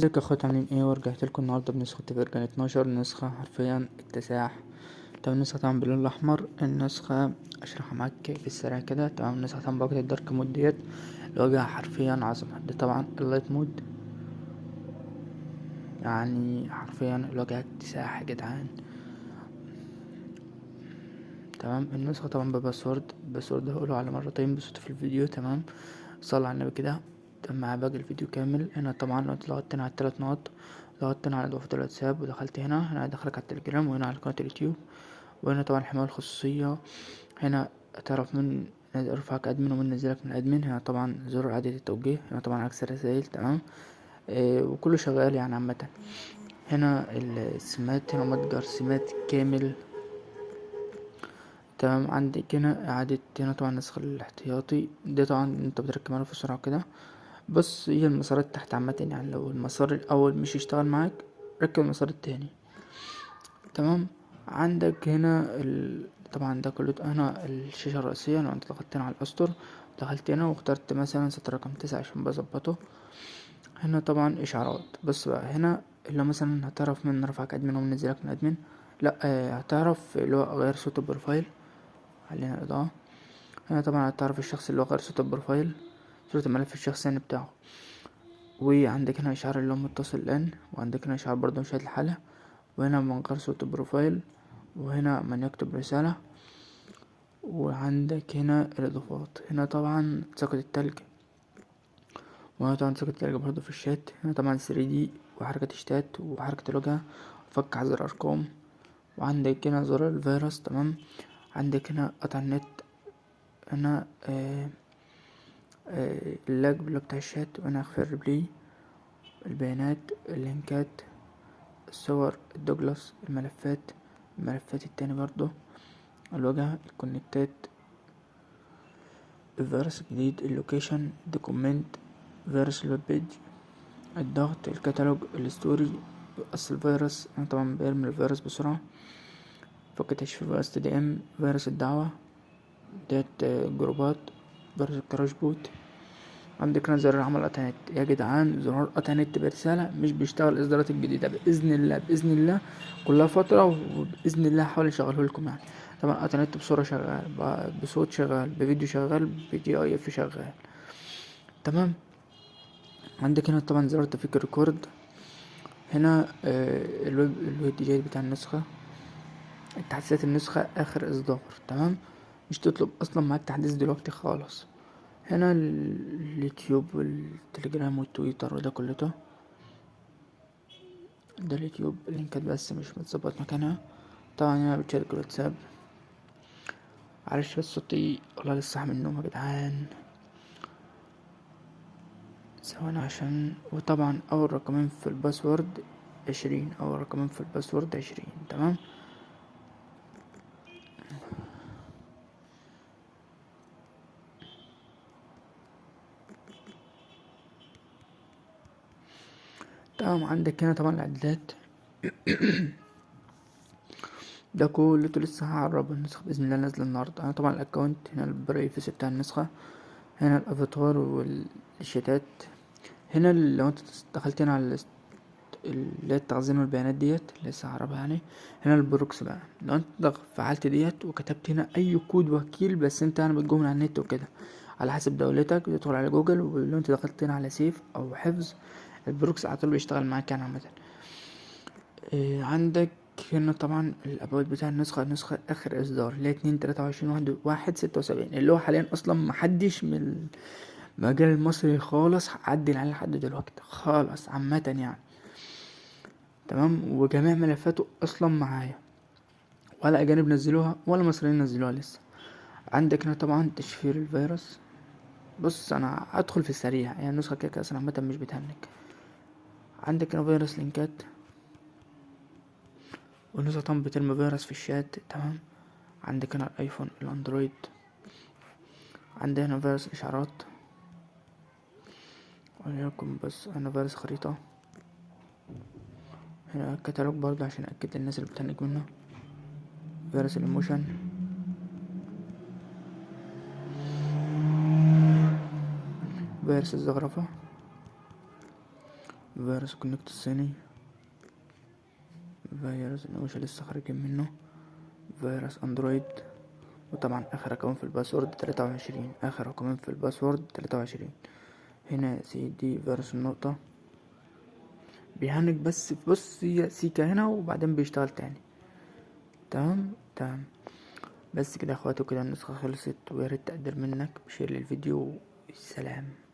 ازيك يا اخوات عاملين ايه؟ ورجعت لكم النهارده بنسخة فيرجن 12. نسخة حرفيا اكتساح. تمام. النسخة طبعا باللون الاحمر. النسخة اشرحها معاك في السريع كده. تمام. النسخة طبعا باقة الدارك مود ديت الواجهة حرفيا عظمة. ده طبعا اللايت مود، يعني حرفيا الواجهة اكتساح يا جدعان. تمام. النسخة طبعا بباسورد هقوله على مرتين بصوت في الفيديو. تمام. صلى على النبي كده. تم مع باقي الفيديو كامل. هنا طبعا لو ضغطت هنا على التلات نقط، ضغطت هنا على اضافة الواتساب ودخلت هنا هيدخلك على التليجرام، وهنا على قناة اليوتيوب، وهنا طبعا الحماية الخصوصية. هنا تعرف من يرفعك ادمن ومن نزلك من ادمن. هنا طبعا زر اعادة التوجيه. هنا طبعا عكس الرسائل. تمام. وكله شغال يعني عامة. هنا السمات، هنا متجر سمات كامل. تمام. عندك هنا اعادة، هنا طبعا نسخ الاحتياطي. ده طبعا انت بتركب عليه في السرعة كده. بص، هي المسارات تحت عامة، يعني لو المسار الأول مش يشتغل معاك ركب المسار التاني. تمام. عندك هنا طبعا ده كله. هنا الشاشة الرئيسية، لو انت ضغطت هنا على الأسطر، دخلت هنا واخترت مثلا سطر رقم 9 عشان بظبطه. هنا طبعا إشعارات. بص بقى، هنا اللي مثلا هتعرف من رفعك أدمن ومن نزلك من أدمن. لأ، هتعرف اللي هو غير صوت البروفايل. خلينا الإضاءة. هنا طبعا هتعرف الشخص اللي هو غير صوت البروفايل، صورة الملف الشخصي يعني بتاعه. وعندك هنا إشعار اللي هو متصل الآن، وعندك هنا إشعار برضه مشاهد الحالة، وهنا من غير صوت البروفايل، وهنا من يكتب رسالة. وعندك هنا الإضافات. هنا طبعا سقط التلج، وهنا طبعا سقط التلج برضه في الشات. هنا طبعا 3D وحركة الشات وحركة الواجهة وفك حظر الأرقام. وعندك هنا زرار الفيروس. تمام. عندك هنا قطع النت. هنا اللاج بتاع الشات. وهنا اخفاء الريبلاي، البيانات، اللينكات، الصور، الدوجلاس، الملفات التاني برضو، الواجهة، الكونكتات، الفيروس الجديد، اللوكيشن، دوكومنت، فيروس الويب بيج، الضغط، الكتالوج، الستوري، اصل الفيروس. انا طبعا بيرمي الفيروس بسرعة. فك تشفير فيروس تي دي ام، فيروس الدعوة ديت، جروبات، فيروس الكراش بوت. عندك هنا زرار عمل قطع نت. يا جدعان، زرار قطع نت برسالة مش بيشتغل الإصدارات الجديدة بإذن الله كلها فترة، وبإذن الله هحاول أشغله لكم يعني. طبعا قطع نت بصورة شغال، بصوت شغال، بفيديو شغال، GIF شغال. تمام. عندك هنا طبعا زرار تفك الريكورد. هنا الويب دي جي بتاع النسخة، تحديثات النسخة آخر إصدار. تمام. مش تطلب أصلا معاك تحديث دلوقتي خالص. هنا اليوتيوب والتليجرام والتويتر وده كلته. ده اليوتيوب اللينكات بس مش متظبط مكانها. طبعا هنا بتشارك الواتساب. معلش بس صوتي والله لسه صاحي من النوم يا جدعان، ثواني عشان. وطبعا اول رقمين في الباسورد 20. اول رقمين في الباسورد 20. تمام. تمام. عندك هنا طبعا الاعدادات. ده كله لسه هعرب النسخة بإذن الله نازلة النهاردة. أنا طبعا الأكونت هنا البريفس بتاع النسخة. هنا الأفاتار والشتات. هنا لو انت دخلت هنا على اللي هي التخزين والبيانات ديت لسه هعربها يعني. هنا البروكس بقى، لو انت فعلت ديت وكتبت هنا أي كود وكيل، بس انت يعني بتجو من على النت وكده على حسب دولتك، تدخل على جوجل، ولو انت دخلت هنا على سيف أو حفظ، البروكس على طول بيشتغل معاك يعني عامة. عندك هنا طبعا الابواب بتاع النسخة اخر اصدار اللي هي 2/23/1/76، اللي هو حاليا اصلا محدش من المجال المصري خالص عدل عليه لحد دلوقتي خالص عامة يعني. تمام. وجميع ملفاته اصلا معايا، ولا اجانب نزلوها ولا مصريين نزلوها لسه. عندك هنا طبعا تشفير الفيروس. بص انا ادخل في السريع، يعني النسخة كده اصلا عامة مش بتهنك. عندك هنا فيروس لينكات، والنسخة طبعا بترمي فيروس في الشات. تمام. عندك هنا الايفون، الاندرويد. عندي هنا فيروس اشعارات، وليكن بس هنا فيروس خريطة. هنا الكتالوج برضه عشان اكد الناس اللي بتهنج منه. فيروس الايموشن، فيروس الزخرفة، فيروس كونكت الصيني، فيروس النوشة لسه خارجين منه، فيروس اندرويد. وطبعا اخر رقم في الباسورد 23، اخر رقمين في الباسورد 23. هنا يا سيدي فيروس النقطة بيهنج، بس بص هي سيكا هنا وبعدين بيشتغل تاني. تمام تمام. بس كده يا اخواتي، وكده النسخة خلصت، وياريت تقدر منك بشير للفيديو. سلام.